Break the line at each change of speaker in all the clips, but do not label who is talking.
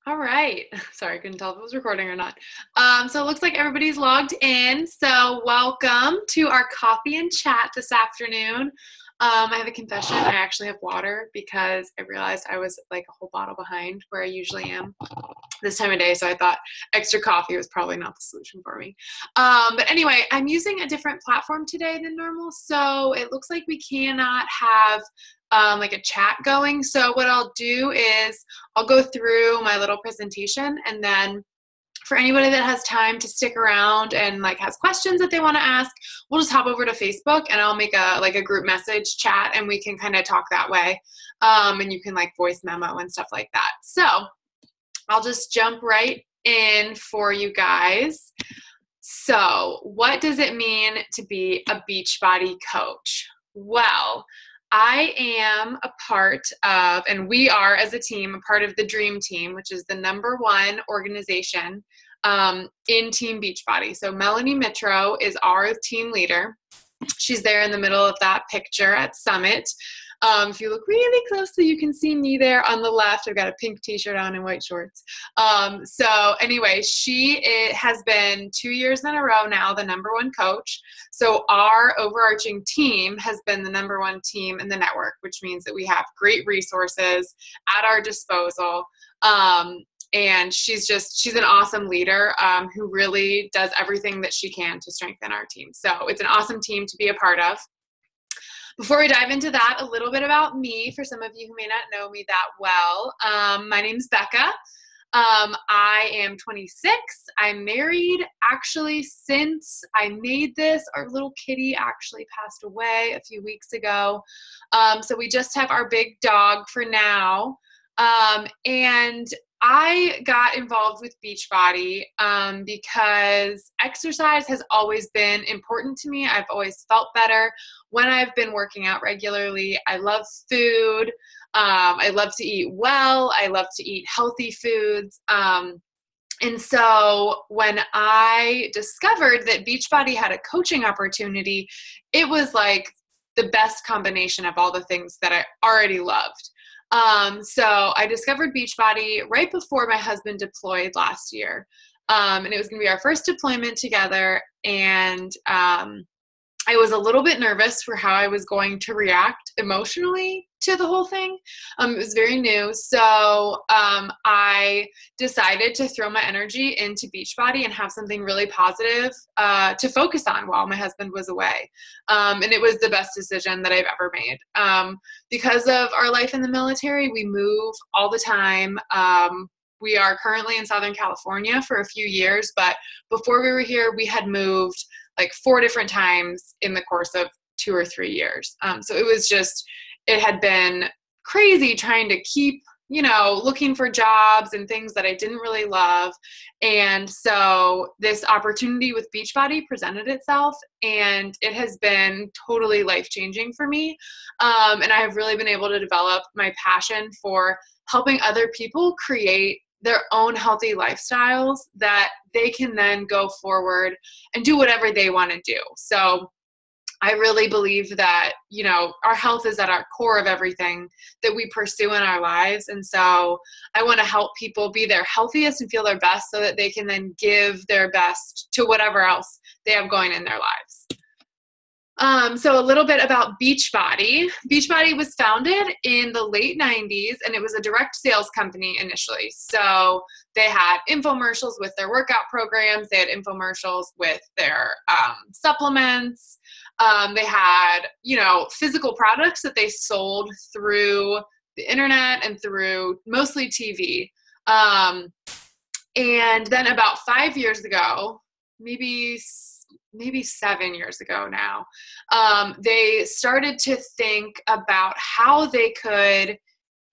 All right. Sorry, I couldn't tell if it was recording or not. So it looks like everybody's logged in. So welcome to our coffee and chat this afternoon. I have a confession. I actually have water because I realized I was like a whole bottle behind where I usually am this time of day. So I thought extra coffee was probably not the solution for me. But anyway, I'm using a different platform today than normal. So it looks like we cannot have like a chat going. So what I'll do is I'll go through my little presentation, and then for anybody that has time to stick around and like has questions that they want to ask, we'll just hop over to Facebook and I'll make a group message chat and we can kind of talk that way. And you can like voice memo and stuff like that. So I'll just jump right in for you guys. So what does it mean to be a Beachbody coach? Well, I am a part of, and we are as a team, a part of the Dream Team, which is the #1 organization in Team Beachbody. So Melanie Mitro is our team leader. She's there in the middle of that picture at Summit. If you look really closely, you can see me there on the left. I've got a pink t-shirt on and white shorts. So anyway, it has been 2 years in a row now, the #1 coach. So our overarching team has been the #1 team in the network, which means that we have great resources at our disposal. And she's an awesome leader who really does everything that she can to strengthen our team. So it's an awesome team to be a part of. Before we dive into that, a little bit about me for some of you who may not know me that well. My name's Becca. I am 26. I'm married. Actually, since I made this, our little kitty actually passed away a few weeks ago. So we just have our big dog for now. And I got involved with Beachbody because exercise has always been important to me. I've always felt better when I've been working out regularly. I love food. I love to eat well. I love to eat healthy foods. And so when I discovered that Beachbody had a coaching opportunity, it was like the best combination of all the things that I already loved. So I discovered Beachbody right before my husband deployed last year. And it was going to be our first deployment together. And I was a little bit nervous for how I was going to react emotionally to the whole thing. It was very new. So I decided to throw my energy into Beachbody and have something really positive to focus on while my husband was away. And it was the best decision that I've ever made. Because of our life in the military, we move all the time. We are currently in Southern California for a few years, but before we were here, we had moved like 4 different times in the course of 2 or 3 years. So it had been crazy trying to keep, looking for jobs and things that I didn't really love. And so this opportunity with Beachbody presented itself, and it has been totally life-changing for me. And I have really been able to develop my passion for helping other people create their own healthy lifestyles that they can then go forward and do whatever they want to do. So I really believe that, our health is at our core of everything that we pursue in our lives. And so I want to help people be their healthiest and feel their best so that they can then give their best to whatever else they have going in their lives. So a little bit about Beachbody. Beachbody was founded in the late 90s, and it was a direct sales company initially. So they had infomercials with their workout programs. They had infomercials with their supplements. They had, physical products that they sold through the internet and through mostly TV. And then about 5 years ago, maybe 7 years ago now, they started to think about how they could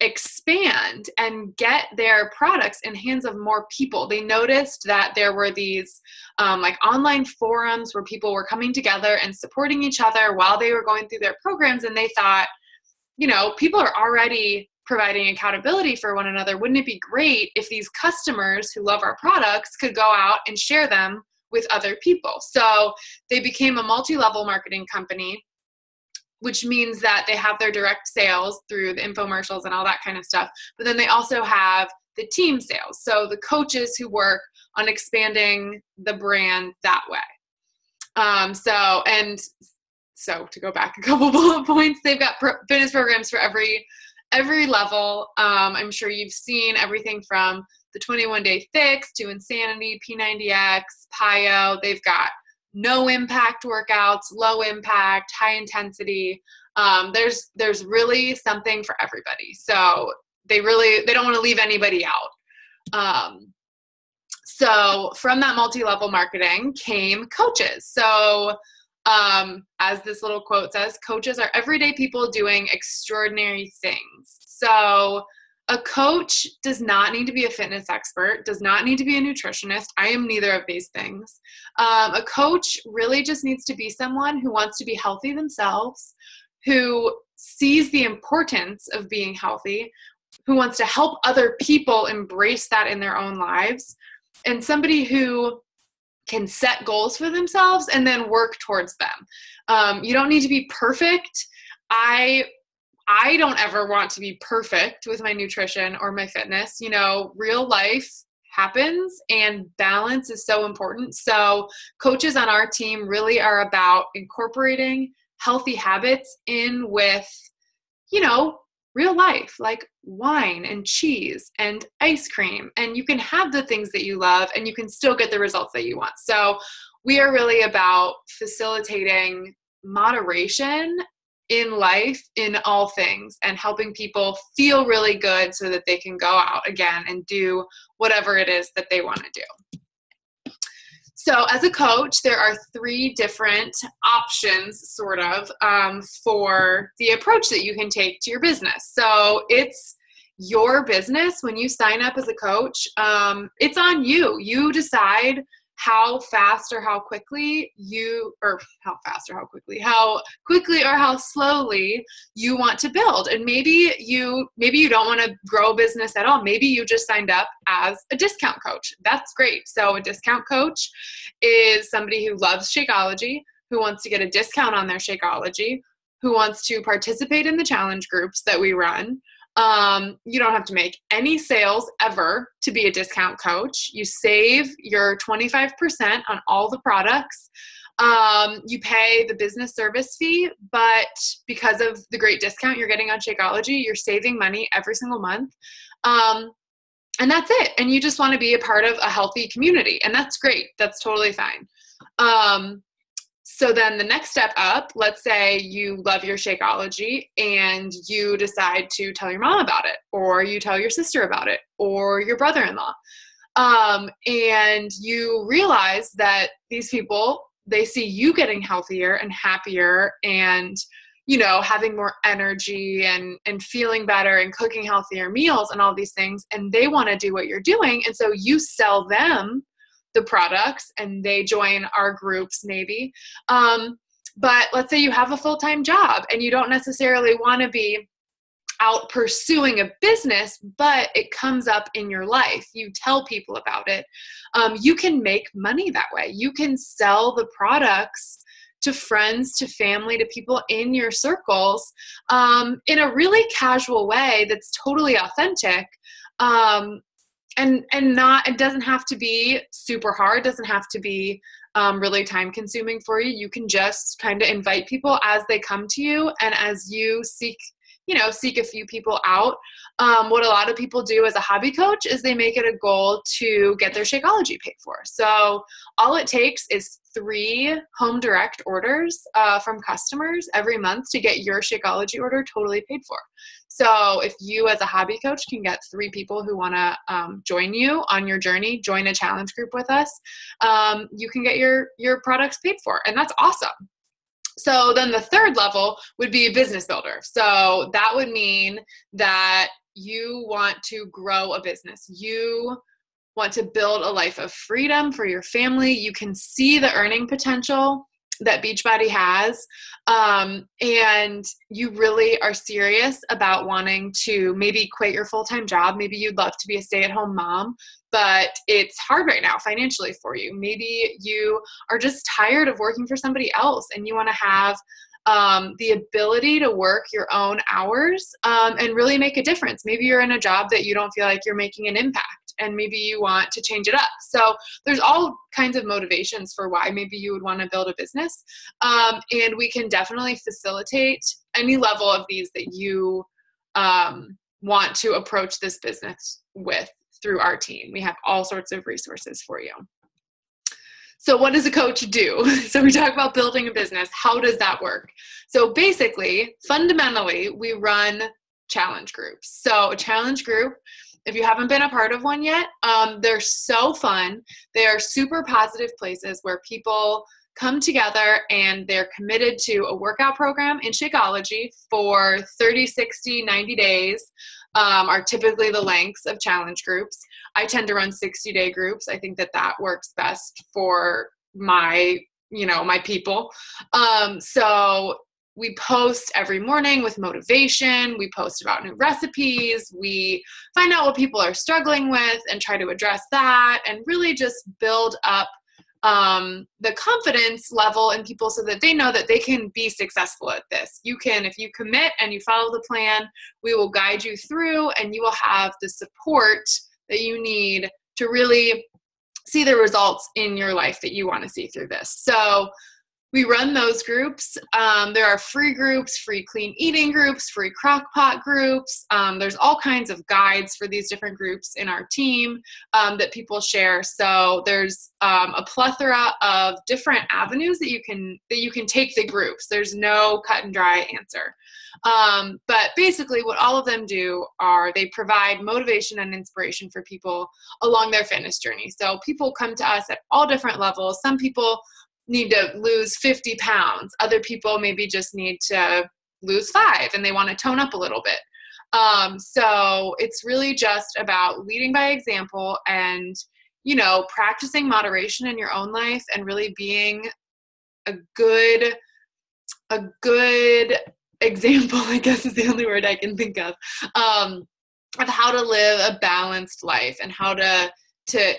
expand and get their products in hands of more people. They noticed that there were these like online forums where people were coming together and supporting each other while they were going through their programs. And they thought, people are already providing accountability for one another. Wouldn't it be great if these customers who love our products could go out and share them with other people? So they became a multi-level marketing company. which means that they have their direct sales through the infomercials and all that kind of stuff. But then they also have the team sales. So the coaches who work on expanding the brand that way. So to go back a couple bullet points, they've got fitness programs for every level. I'm sure you've seen everything from the 21-day fix to Insanity, P90X, PIO. They've got no impact workouts, low impact, high intensity. There's really something for everybody. So they don't want to leave anybody out. So from that multi-level marketing came coaches. So as this little quote says, coaches are everyday people doing extraordinary things. So a coach does not need to be a fitness expert, does not need to be a nutritionist. I am neither of these things. A coach really just needs to be someone who wants to be healthy themselves, who sees the importance of being healthy, who wants to help other people embrace that in their own lives, and somebody who can set goals for themselves and then work towards them. You don't need to be perfect. I don't ever want to be perfect with my nutrition or my fitness. You know, real life happens and balance is so important. So coaches on our team really are about incorporating healthy habits in with, you know, real life, like wine and cheese and ice cream. And you can have the things that you love and you can still get the results that you want. So we are really about facilitating moderation in life, in all things, and helping people feel really good so that they can go out again and do whatever it is that they want to do. So as a coach, there are 3 different options sort of for the approach that you can take to your business. So it's your business. When you sign up as a coach, it's on you. You decide how fast or how quickly how quickly or how slowly you want to build. And maybe you don't want to grow a business at all. Maybe you just signed up as a discount coach. That's great. So a discount coach is somebody who loves Shakeology, who wants to get a discount on their Shakeology, who wants to participate in the challenge groups that we run. You don't have to make any sales ever to be a discount coach. You save your 25% on all the products. You pay the business service fee, but because of the great discount you're getting on Shakeology, you're saving money every single month. And that's it. And you just want to be a part of a healthy community. And that's great. That's totally fine. So then the next step up, let's say you love your Shakeology and you decide to tell your mom about it, or you tell your sister about it, or your brother-in-law. And you realize that these people, they see you getting healthier and happier and, you know, having more energy and feeling better and cooking healthier meals and all these things. And they want to do what you're doing. And so you sell them the products and they join our groups maybe. But let's say you have a full-time job and you don't necessarily want to be out pursuing a business, but it comes up in your life. You tell people about it. You can make money that way. You can sell the products to friends, to family, to people in your circles in a really casual way that's totally authentic. And it doesn't have to be super hard, doesn't have to be really time consuming for you. You can just kind of invite people as they come to you and as you seek a few people out. What a lot of people do as a hobby coach is they make it a goal to get their Shakeology paid for. So all it takes is 3 home direct orders from customers every month to get your Shakeology order totally paid for. So if you as a hobby coach can get 3 people who want to join you on your journey, join a challenge group with us, you can get your products paid for. And that's awesome. So then the 3rd level would be a business builder. So that would mean that you want to grow a business. You want to build a life of freedom for your family. You can see the earning potential that Beachbody has. And you really are serious about wanting to maybe quit your full-time job. Maybe you'd love to be a stay-at-home mom, but it's hard right now financially for you. Maybe you are just tired of working for somebody else and you want to have the ability to work your own hours and really make a difference. Maybe you're in a job that you don't feel like you're making an impact, and maybe you want to change it up. So there's all kinds of motivations for why maybe you would want to build a business. And we can definitely facilitate any level of these that you want to approach this business with through our team. We have all sorts of resources for you. So what does a coach do? So we talk about building a business. How does that work? So basically, fundamentally, we run challenge groups. So a challenge group, if you haven't been a part of one yet, they're so fun. They are super positive places where people come together and they're committed to a workout program in Shakeology for 30, 60, 90 days. Are typically the lengths of challenge groups. I tend to run 60-day groups. I think that works best for my people. So we post every morning with motivation. We post about new recipes. We find out what people are struggling with and try to address that, and really just build up the confidence level in people so that they know that they can be successful at this. You can, if you commit and you follow the plan, we will guide you through, and you will have the support that you need to really see the results in your life that you want to see through this. So we run those groups. There are free groups, free clean eating groups, free crock pot groups. There's all kinds of guides for these different groups in our team that people share. So there's a plethora of different avenues that you can take the groups. There's no cut and dry answer. But basically what all of them do are they provide motivation and inspiration for people along their fitness journey. So people come to us at all different levels. Some people need to lose 50 pounds. Other people maybe just need to lose 5 and they want to tone up a little bit. So it's really just about leading by example and, practicing moderation in your own life and really being a good example, I guess is the only word I can think of how to live a balanced life and how to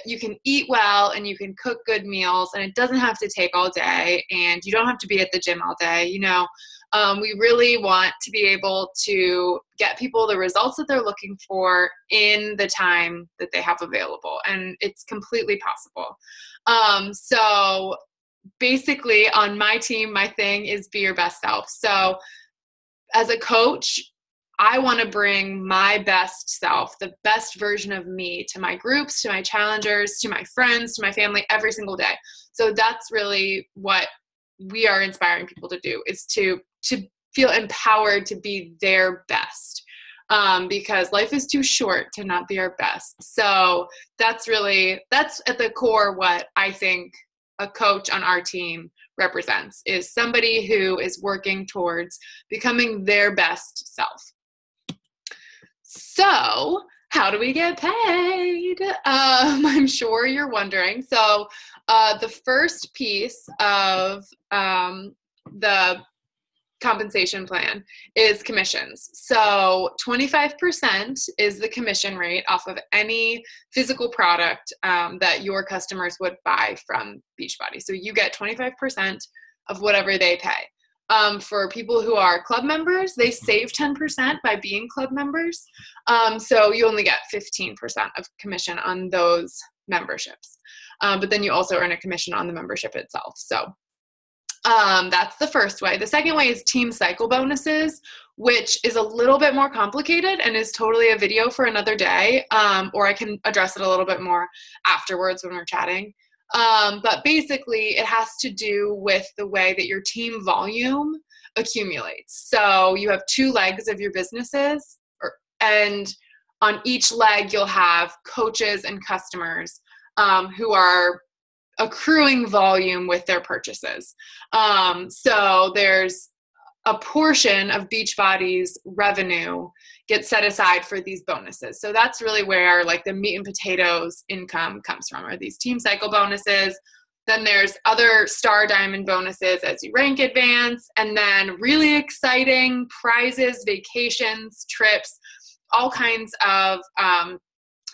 you can eat well and you can cook good meals, and it doesn't have to take all day, and you don't have to be at the gym all day. We really want to be able to get people the results that they're looking for in the time that they have available, and it's completely possible. So basically on my team, my thing is be your best self. So as a coach, I want to bring my best self, the best version of me, to my groups, to my challengers, to my friends, to my family every single day. So that's really what we are inspiring people to do, is to feel empowered to be their best, because life is too short to not be our best. So that's at the core what I think a coach on our team represents, is somebody who is working towards becoming their best self. So how do we get paid? I'm sure you're wondering. So the first piece of the compensation plan is commissions. So 25% is the commission rate off of any physical product that your customers would buy from Beachbody. So you get 25% of whatever they pay. For people who are club members, they save 10% by being club members. So you only get 15% of commission on those memberships. But then you also earn a commission on the membership itself. So that's the first way. The second way is team cycle bonuses, which is a little bit more complicated and is totally a video for another day. Or I can address it a little bit more afterwards when we're chatting. But basically it has to do with the way that your team volume accumulates. So you have 2 legs of your businesses, and on each leg you'll have coaches and customers who are accruing volume with their purchases. So there's a portion of Beachbody's revenue gets set aside for these bonuses. So that's really where like the meat and potatoes income comes from, are these team cycle bonuses. Then there's other star diamond bonuses as you rank advance, and then really exciting prizes, vacations, trips, all kinds of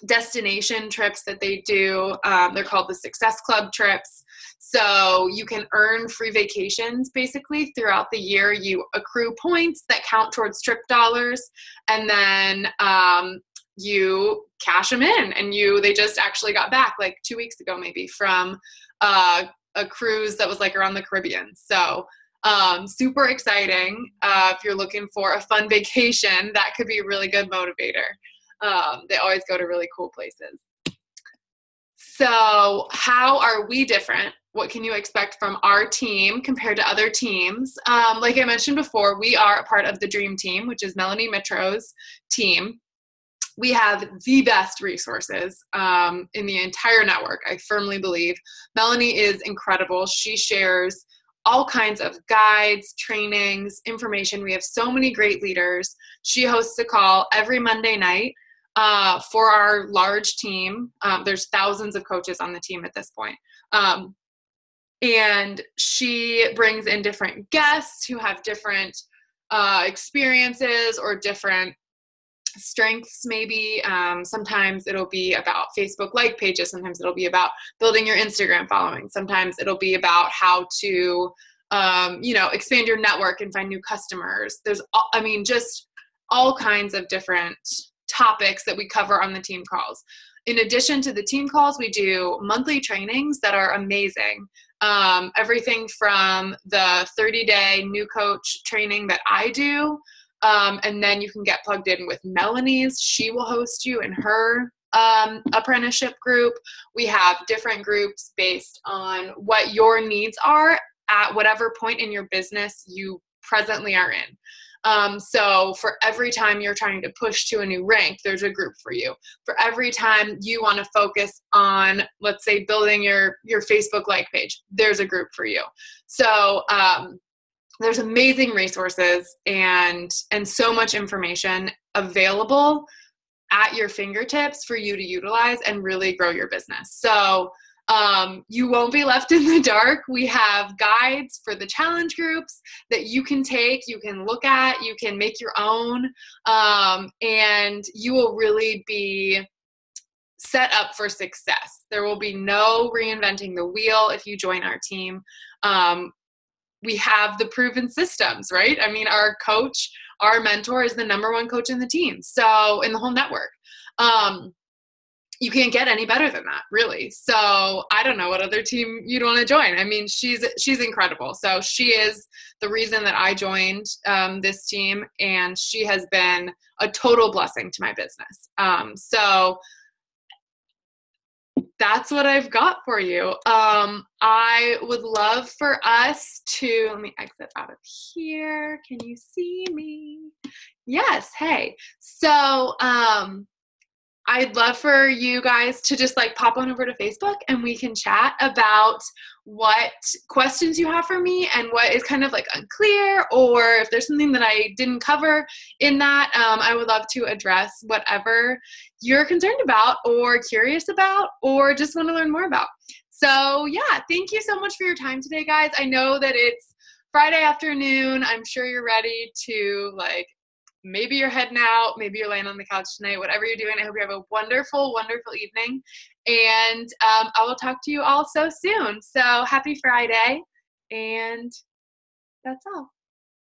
destination trips that they do. They're called the Success Club trips. So you can earn free vacations basically throughout the year. You accrue points that count towards trip dollars, and then you cash them in. And they just actually got back like 2 weeks ago maybe from a cruise that was like around the Caribbean. So super exciting. If you're looking for a fun vacation, that could be a really good motivator. They always go to really cool places. So how are we different? What can you expect from our team compared to other teams? Like I mentioned before, we are a part of the Dream Team, which is Melanie Mitro's team. We have the best resources in the entire network, I firmly believe. Melanie is incredible. She shares all kinds of guides, trainings, information. We have so many great leaders. She hosts a call every Monday night for our large team. There's thousands of coaches on the team at this point. And she brings in different guests who have different experiences or different strengths maybe. Sometimes it'll be about Facebook like pages. Sometimes it'll be about building your Instagram following. Sometimes it'll be about how to, expand your network and find new customers. There's, just all kinds of different topics that we cover on the team calls. In addition to the team calls, we do monthly trainings that are amazing. Everything from the 30-day new coach training that I do, and then you can get plugged in with Melanie's. She will host you in her apprenticeship group. We have different groups based on what your needs are at whatever point in your business you presently are in. So for every time you're trying to push to a new rank, there's a group for you. For every time you want to focus on, let's say, building your Facebook like page, there's a group for you. So there's amazing resources and so much information available at your fingertips for you to utilize and really grow your business. So you won't be left in the dark. We have guides for the challenge groups that you can take, you can look at, you can make your own, and you will really be set up for success. There will be no reinventing the wheel if you join our team. We have the proven systems, right? I mean, our coach, our mentor is the #1 coach in the team. So in the whole network, you can't get any better than that, really. So I don't know what other team you'd want to join. I mean, she's incredible. So she is the reason that I joined this team, and she has been a total blessing to my business. So that's what I've got for you. I would love for us to, let me exit out of here. Can you see me? Yes. Hey. So, I'd love for you guys to just like pop on over to Facebook and we can chat about what questions you have for me and what is kind of like unclear, or if there's something that I didn't cover in that. I would love to address whatever you're concerned about or curious about or just want to learn more about. So yeah, thank you so much for your time today, guys. I know that it's Friday afternoon. I'm sure you're ready to maybe you're heading out, maybe you're laying on the couch tonight, whatever you're doing. I hope you have a wonderful, wonderful evening. And I will talk to you all so soon. So happy Friday. And that's all.